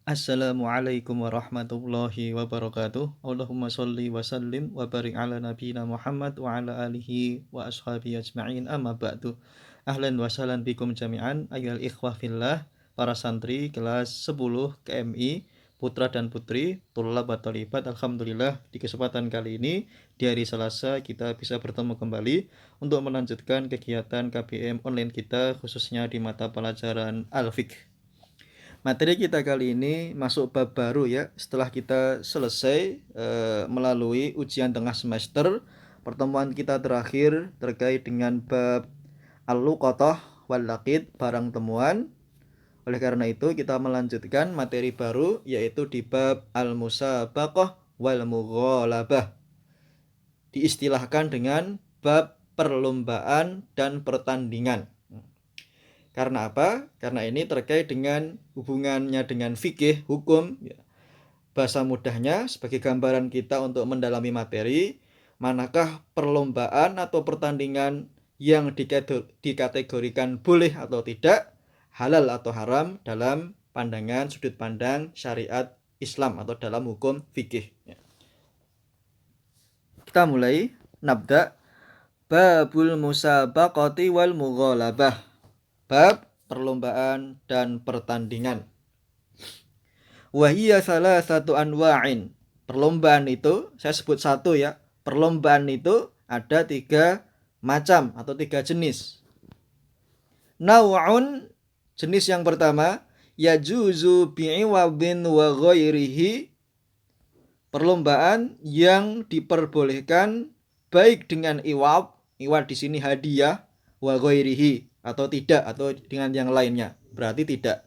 Assalamualaikum warahmatullahi wabarakatuh. Allahumma sholli wa sallim wa barik ala nabiyina Muhammad wa ala alihi wa ashabihi ajma'in, amma ba'du. Ahlan wa sahlan bikum jami'an ayyuhal ikhwah fillah, para santri kelas 10 KMI, putra dan putri, thullab wa thalibat. Alhamdulillah, di kesempatan kali ini di hari Selasa kita bisa bertemu kembali untuk melanjutkan kegiatan KBM online kita, khususnya di mata pelajaran Al-Fiqh. Materi kita kali ini masuk bab baru ya. Setelah kita selesai melalui ujian tengah semester, pertemuan kita terakhir terkait dengan bab al-luqatah wal laqid, barang temuan. Oleh karena itu kita melanjutkan materi baru, yaitu di bab al-musabaqah wal mughalabah. Diistilahkan dengan bab perlombaan dan pertandingan. Karena apa? Karena ini terkait dengan hubungannya dengan fikih, hukum. Bahasa mudahnya, sebagai gambaran kita untuk mendalami materi, manakah perlombaan atau pertandingan yang dikategorikan boleh atau tidak, halal atau haram dalam pandangan sudut pandang syariat Islam atau dalam hukum fikih. Kita mulai. Nabda babul musabaqati wal mughalabah. Bab perlombaan dan pertandingan. Wahiyya salah satu anwa'in. Perlombaan itu, saya sebut satu ya. Perlombaan itu ada 3 macam atau 3 jenis. Naw'un, jenis yang pertama, yajuzu bi'iwadin wa ghairihi. Perlombaan yang diperbolehkan baik dengan iwad di sini hadiah, wa ghairihi atau tidak, atau dengan yang lainnya, berarti tidak.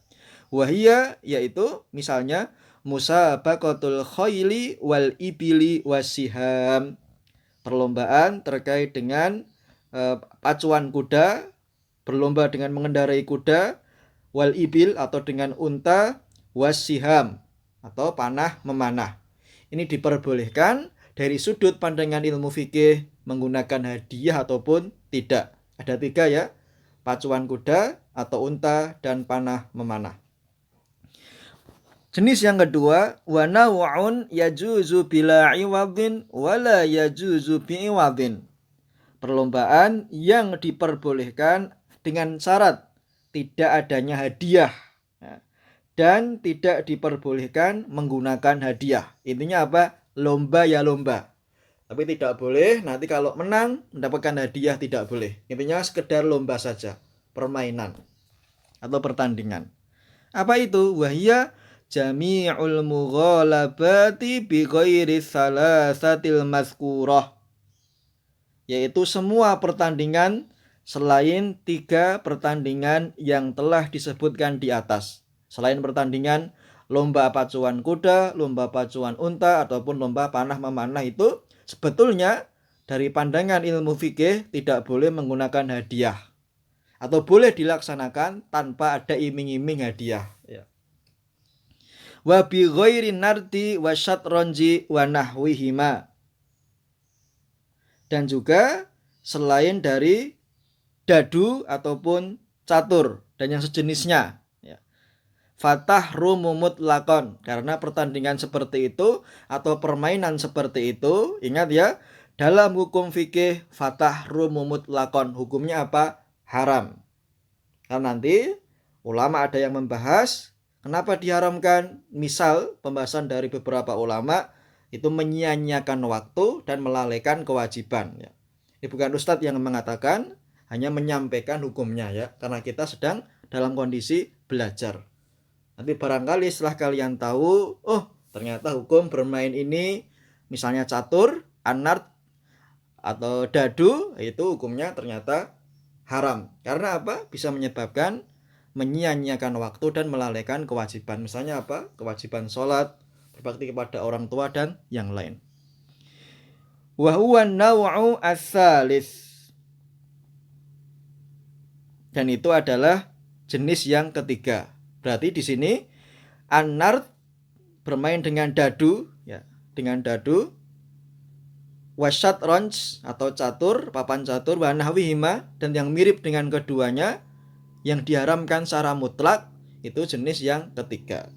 Wahia, yaitu misalnya musabaqatul khayli wal ibili wasiham, perlombaan terkait dengan pacuan kuda, berlomba dengan mengendarai kuda, wal ibil atau dengan unta, wasiham atau panah memanah. Ini diperbolehkan dari sudut pandangan ilmu fikih menggunakan hadiah ataupun tidak. Ada 3 ya, pacuan kuda atau unta dan panah memanah. Jenis yang kedua, wa naw'un yajuzu bila iwadin wala yajuzu bi'iwadin. Perlombaan yang diperbolehkan dengan syarat tidak adanya hadiah dan tidak diperbolehkan menggunakan hadiah. Intinya apa? Lomba ya lomba. Tapi tidak boleh nanti kalau menang mendapatkan hadiah, tidak boleh. Intinya sekedar lomba saja, permainan atau pertandingan. Apa itu? Wahia jami'ul mughalabati bi ghairi salasatil mazkurah. Yaitu semua pertandingan selain 3 pertandingan yang telah disebutkan di atas. Selain pertandingan lomba pacuan kuda, lomba pacuan unta, ataupun lomba panah memanah, itu sebetulnya dari pandangan ilmu fikih tidak boleh menggunakan hadiah, atau boleh dilaksanakan tanpa ada iming-iming hadiah. Wa bi ghairi nardi wa syatronji wa nahwihima. Dan juga selain dari dadu ataupun catur dan yang sejenisnya. Fatah rumumut lakon, karena pertandingan seperti itu atau permainan seperti itu, ingat ya, dalam hukum fikih fatah rumumut lakon, hukumnya apa? Haram. Karena nanti ulama ada yang membahas kenapa diharamkan. Misal pembahasan dari beberapa ulama itu menyia-nyiakan waktu dan melalaikan kewajiban ya. Ini bukan ustadz yang mengatakan, hanya menyampaikan hukumnya ya, karena kita sedang dalam kondisi belajar. Nanti barangkali setelah kalian tahu, oh ternyata hukum bermain ini misalnya catur, anart, atau dadu, itu hukumnya ternyata haram. Karena apa? Bisa menyebabkan menyia-nyiakan waktu dan melalaikan kewajiban. Misalnya apa? Kewajiban sholat, berbakti kepada orang tua, dan yang lain. Wa huwa naw'u as-salis. Dan itu adalah jenis yang ketiga. Berarti di sini an-nard bermain dengan dadu ya, dengan dadu, wasyatronj atau catur, papan catur, wa nahwihima dan yang mirip dengan keduanya yang diharamkan secara mutlak, itu jenis yang ketiga.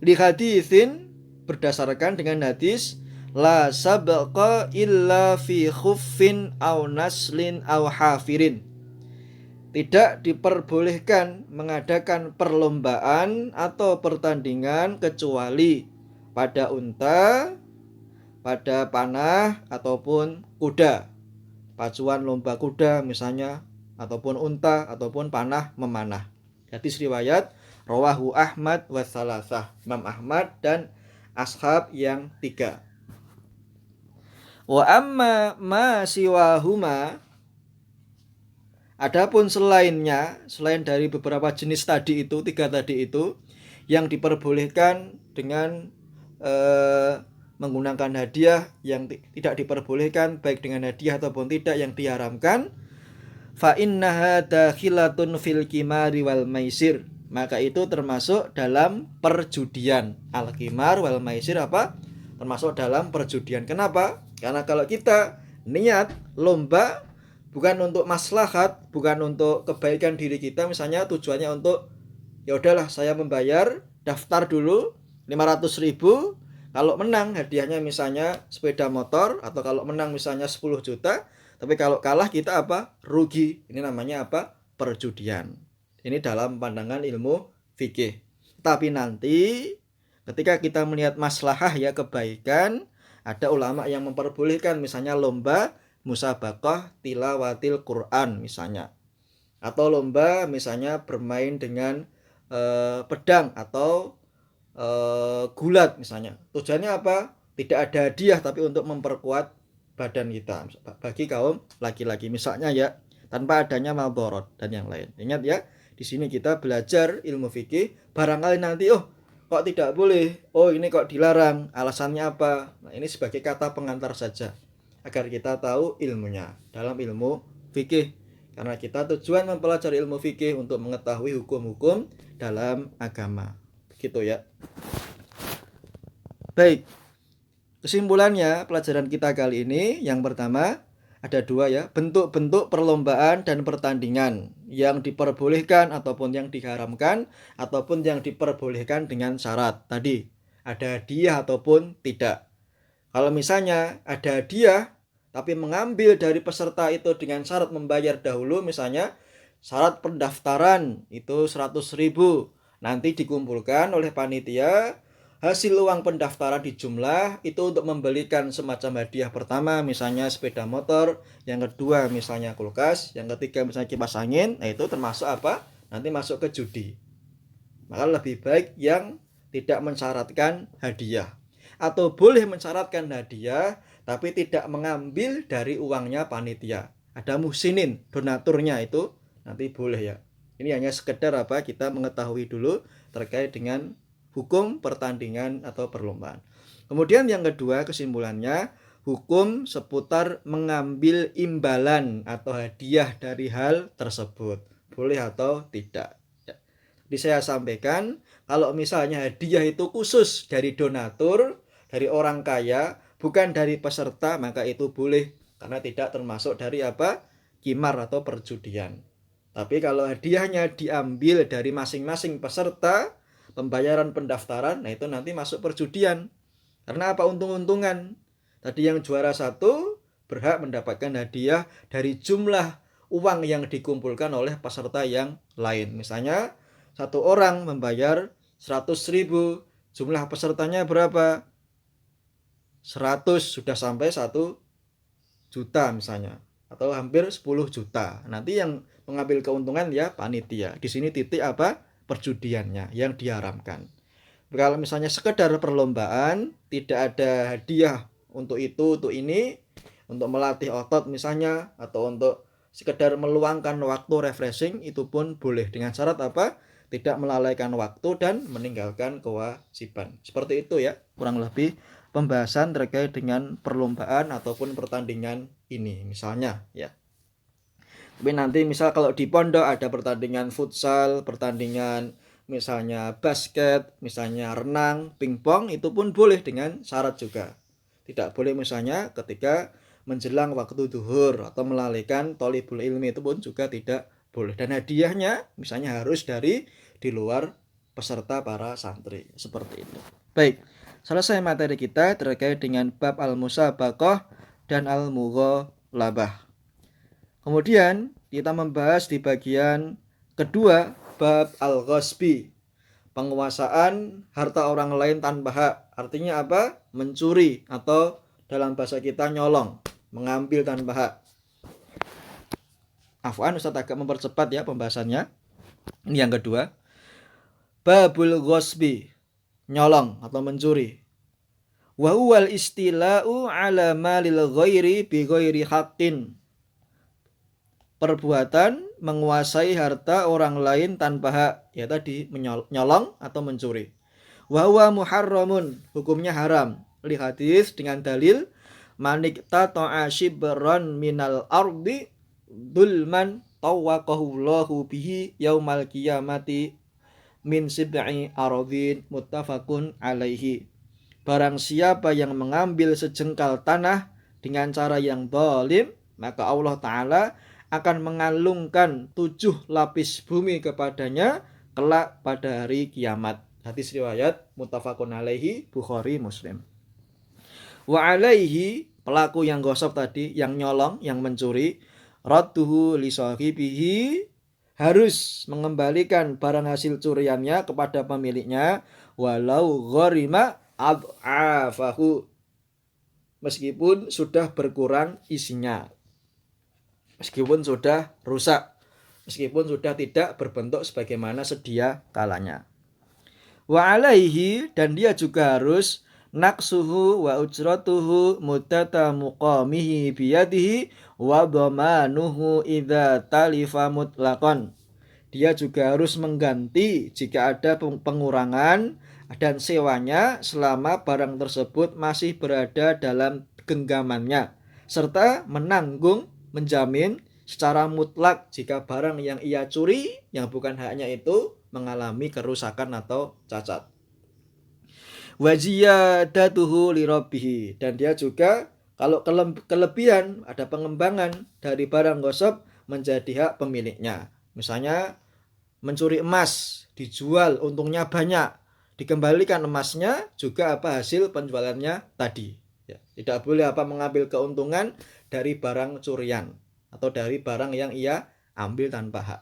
Li haditsin, berdasarkan dengan hadis, la sabqa illa fi khuffin aw naslin aw hafirin. Tidak diperbolehkan mengadakan perlombaan atau pertandingan kecuali pada unta, pada panah ataupun kuda. Pacuan lomba kuda misalnya, ataupun unta ataupun panah memanah. Hadis riwayat rawahu Ahmad wa salasah, Imam Ahmad dan ashab yang 3. Wa amma ma siwahuma, adapun selainnya, selain dari beberapa jenis tadi itu, 3 tadi itu, yang diperbolehkan dengan menggunakan hadiah, yang tidak diperbolehkan baik dengan hadiah ataupun tidak, yang diharamkan, fa innaha dakhilatun fil qimari wal maisir, maka itu termasuk dalam perjudian. Al qimar wal maisir apa? Termasuk dalam perjudian. Kenapa? Karena kalau kita niat lomba bukan untuk maslahat, bukan untuk kebaikan diri kita, misalnya tujuannya untuk ya udahlah saya membayar daftar dulu 500.000, kalau menang hadiahnya misalnya sepeda motor, atau kalau menang misalnya 10 juta, tapi kalau kalah kita apa? Rugi. Ini namanya apa? Perjudian. Ini dalam pandangan ilmu fikih. Tapi nanti ketika kita melihat maslahah ya, kebaikan, ada ulama yang memperbolehkan misalnya lomba musabaqah tilawatil Quran misalnya, atau lomba misalnya bermain dengan pedang atau gulat misalnya. Tujuannya apa? Tidak ada hadiah tapi untuk memperkuat badan kita bagi kaum laki-laki misalnya ya, tanpa adanya madharat dan yang lain. Ingat ya, di sini kita belajar ilmu fikih. Barangkali nanti kok tidak boleh, ini kok dilarang, alasannya apa? Nah, ini sebagai kata pengantar saja agar kita tahu ilmunya dalam ilmu fikih. Karena kita tujuan mempelajari ilmu fikih untuk mengetahui hukum-hukum dalam agama. Begitu ya. Baik. Kesimpulannya pelajaran kita kali ini, yang pertama ada 2 ya, bentuk-bentuk perlombaan dan pertandingan yang diperbolehkan ataupun yang diharamkan, ataupun yang diperbolehkan dengan syarat. Tadi ada hadiah ataupun tidak. Kalau misalnya ada hadiah tapi mengambil dari peserta itu dengan syarat membayar dahulu, misalnya syarat pendaftaran itu 100.000, nanti dikumpulkan oleh panitia hasil uang pendaftaran dijumlah itu untuk membelikan semacam hadiah. Pertama misalnya sepeda motor, yang kedua misalnya kulkas, yang ketiga misalnya kipas angin. Nah itu termasuk apa? Nanti masuk ke judi. Maka lebih baik yang tidak mensyaratkan hadiah, atau boleh mensyaratkan hadiah tapi tidak mengambil dari uangnya panitia. Ada muhsinin, donaturnya, itu nanti boleh ya. Ini hanya sekedar apa? Kita mengetahui dulu terkait dengan hukum pertandingan atau perlombaan. Kemudian yang kedua kesimpulannya, hukum seputar mengambil imbalan atau hadiah dari hal tersebut, boleh atau tidak. Jadi saya sampaikan, kalau misalnya hadiah itu khusus dari donatur, dari orang kaya, bukan dari peserta, maka itu boleh karena tidak termasuk dari apa? Qimar atau perjudian. Tapi kalau hadiahnya diambil dari masing-masing peserta, pembayaran pendaftaran, nah itu nanti masuk perjudian. Karena apa? Untung-untungan. Tadi yang juara 1 berhak mendapatkan hadiah dari jumlah uang yang dikumpulkan oleh peserta yang lain. Misalnya 1 orang membayar 100.000, jumlah pesertanya berapa? 100, sudah sampai 1 juta misalnya, atau hampir 10 juta. Nanti yang mengambil keuntungan ya panitia. Di sini titik apa? Perjudiannya yang diharamkan. Kalau misalnya sekedar perlombaan, tidak ada hadiah untuk itu, untuk ini, untuk melatih otot misalnya, atau untuk sekedar meluangkan waktu refreshing, itu pun boleh dengan syarat apa? Tidak melalaikan waktu dan meninggalkan kewajiban. Seperti itu ya, kurang lebih pembahasan terkait dengan perlombaan ataupun pertandingan ini misalnya ya. Tapi nanti misal kalau di pondok ada pertandingan futsal, pertandingan misalnya basket, misalnya renang, pingpong, itu pun boleh dengan syarat juga. Tidak boleh misalnya ketika menjelang waktu duhur atau melalaikan thalibul ilmi, itu pun juga tidak boleh. Dan hadiahnya misalnya harus dari di luar peserta para santri. Seperti itu. Baik, selesai materi kita terkait dengan bab al-musabaqah dan al-mughalabah. Kemudian kita membahas di bagian kedua bab al-ghasbi, penguasaan harta orang lain tanpa hak. Artinya apa? Mencuri atau dalam bahasa kita nyolong, mengambil tanpa hak. Afwan, Ustaz agak mempercepat ya pembahasannya. Ini yang kedua. Babul ghasbi, nyolong atau mencuri. Wa huwal istila'u ala malil ghairi bi ghairi haqqin. Perbuatan menguasai harta orang lain tanpa hak, ya tadi menyolong atau mencuri. Wa huwa muharramun, hukumnya haram. Li hadis dengan dalil manik tata'a shibran minal ardi dulman tawaqahullahu bihi yaumal qiyamati min sib'i aradin, muttafaqun alaihi. Barang siapa yang mengambil sejengkal tanah dengan cara yang zalim, maka Allah Ta'ala akan mengalungkan 7 lapis bumi kepadanya kelak pada hari kiamat. Hadis riwayat muttafaqun alaihi, Bukhari Muslim. Wa alaihi, pelaku yang gosok tadi, yang nyolong, yang mencuri, radduhu li sahibihi, harus mengembalikan barang hasil curiannya kepada pemiliknya walau gharima ad'afahu, meskipun sudah berkurang isinya, meskipun sudah rusak, meskipun sudah tidak berbentuk sebagaimana sedia kalanya. Wa alaihi, dan dia juga harus naqsuhu wa ujratuhu muddata muqamihi biyadihi wa dhamanuhu idza talifa mutlaqan. Dia juga harus mengganti jika ada pengurangan dan sewanya selama barang tersebut masih berada dalam genggamannya, serta menanggung, menjamin secara mutlak jika barang yang ia curi yang bukan haknya itu mengalami kerusakan atau cacat. Wajiyadatuhu li rabbih, dan dia juga kalau kelebihan, ada pengembangan dari barang gosok menjadi hak pemiliknya. Misalnya mencuri emas, dijual untungnya banyak, dikembalikan emasnya juga apa hasil penjualannya tadi. Ya, tidak boleh apa mengambil keuntungan dari barang curian atau dari barang yang ia ambil tanpa hak.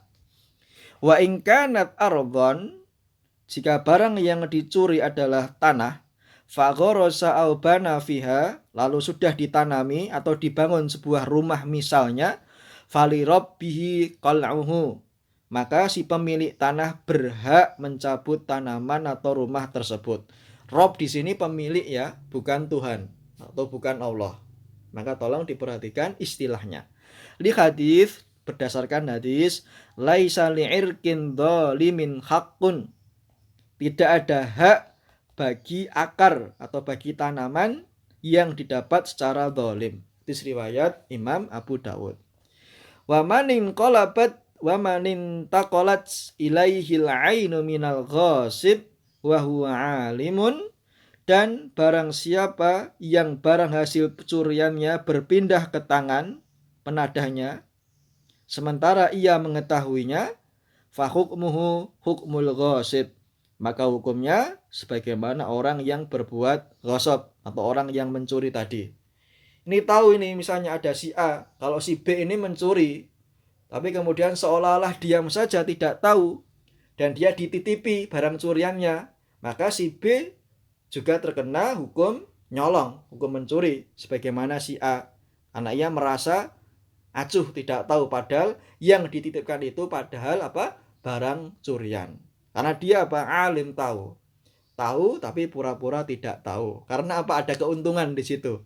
Wa in kanat ardhon, jika barang yang dicuri adalah tanah, faghorosa au bana fiha, lalu sudah ditanami atau dibangun sebuah rumah misalnya, fali rabbihi qal'uhu, maka si pemilik tanah berhak mencabut tanaman atau rumah tersebut. Rob di sini pemilik ya, bukan Tuhan atau bukan Allah. Maka tolong diperhatikan istilahnya. Li hadis, berdasarkan hadis, laisa li'irkin dhalimin haqqun, tidak ada hak bagi akar atau bagi tanaman yang didapat secara zalim. Hadis riwayat Imam Abu Dawud. Wa manin qalabat wa manin taqalat ilaihil ainu minal ghasib wa huwa alimun, dan barang siapa yang barang hasil curiannya berpindah ke tangan penadahnya sementara ia mengetahuinya, fa hukmuhu hukmul ghasib, maka hukumnya sebagaimana orang yang berbuat ghasab atau orang yang mencuri tadi. Ini tahu ini misalnya ada si A, kalau si B ini mencuri, tapi kemudian seolah-olah diam saja tidak tahu dan dia dititipi barang curiannya, maka si B juga terkena hukum nyolong, hukum mencuri sebagaimana si A. Karena ia merasa acuh tidak tahu padahal yang dititipkan itu padahal apa? Barang curian. Karena dia apa? Alim tahu. Tahu tapi pura-pura tidak tahu. Karena apa? Ada keuntungan di situ.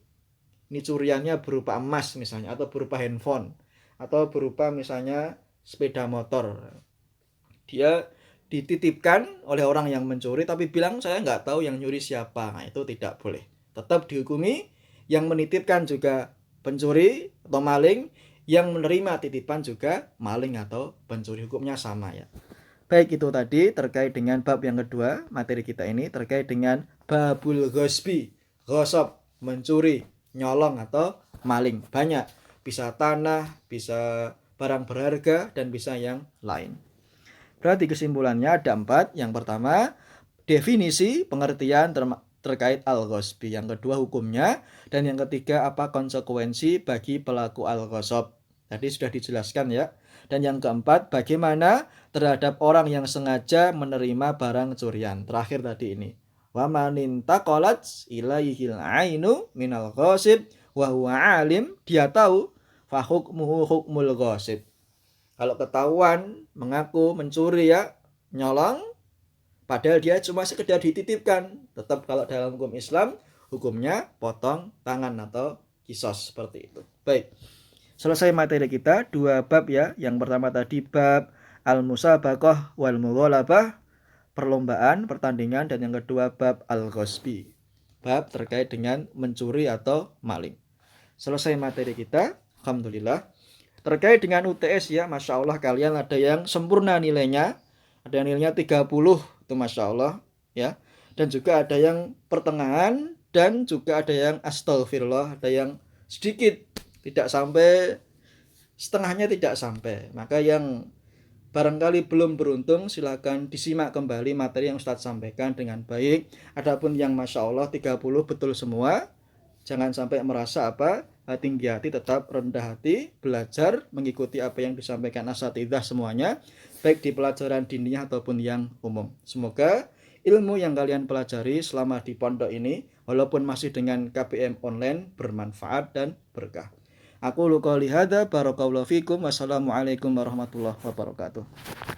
Ini curiannya berupa emas misalnya, atau berupa handphone, atau berupa misalnya sepeda motor. Dia dititipkan oleh orang yang mencuri tapi bilang saya nggak tahu yang nyuri siapa. Nah, itu tidak boleh. Tetap dihukumi. Yang menitipkan juga pencuri atau maling, yang menerima titipan juga maling atau pencuri, hukumnya sama ya. Baik, itu tadi terkait dengan bab yang kedua materi kita ini terkait dengan babul ghasbi, ghasab, mencuri, nyolong atau maling. Banyak, bisa tanah, bisa barang berharga dan bisa yang lain. Berarti kesimpulannya ada 4. Yang pertama, definisi pengertian terkait al-ghasbi. Yang kedua, hukumnya. Dan yang ketiga, apa konsekuensi bagi pelaku al-ghasab. Tadi sudah dijelaskan ya. Dan yang keempat, bagaimana terhadap orang yang sengaja menerima barang curian. Terakhir tadi ini. Wa manin taqalat ilaihil ainu minal ghasib wa huwa alim, dia tahu, fa hukmuhu hukmul ghasib. Kalau ketahuan mengaku mencuri ya, nyolong, padahal dia cuma sekedar dititipkan, tetap kalau dalam hukum Islam hukumnya potong tangan atau kisos, seperti itu. Baik, selesai materi kita 2 bab ya. Yang pertama tadi bab al-musabaqah wal mughalabah, perlombaan, pertandingan. Dan yang kedua bab al-ghasbi, bab terkait dengan mencuri atau maling. Selesai materi kita, alhamdulillah. Terkait dengan UTS ya, Masya Allah kalian ada yang sempurna nilainya, ada yang nilainya 30, itu Masya Allah ya. Dan juga ada yang pertengahan, dan juga ada yang astagfirullah, ada yang sedikit, tidak sampai, setengahnya tidak sampai. Maka yang barangkali belum beruntung, silakan disimak kembali materi yang Ustadz sampaikan dengan baik. Adapun yang Masya Allah 30 betul semua, jangan sampai merasa tinggi hati, tetap rendah hati, belajar mengikuti apa yang disampaikan asatidzah semuanya, baik di pelajaran diniyah ataupun yang umum. Semoga ilmu yang kalian pelajari selama di pondok ini, walaupun masih dengan KBM online, bermanfaat dan berkah. Aku qouli hadza, barakallahu fikum, wassalamualaikum warahmatullahi wabarakatuh.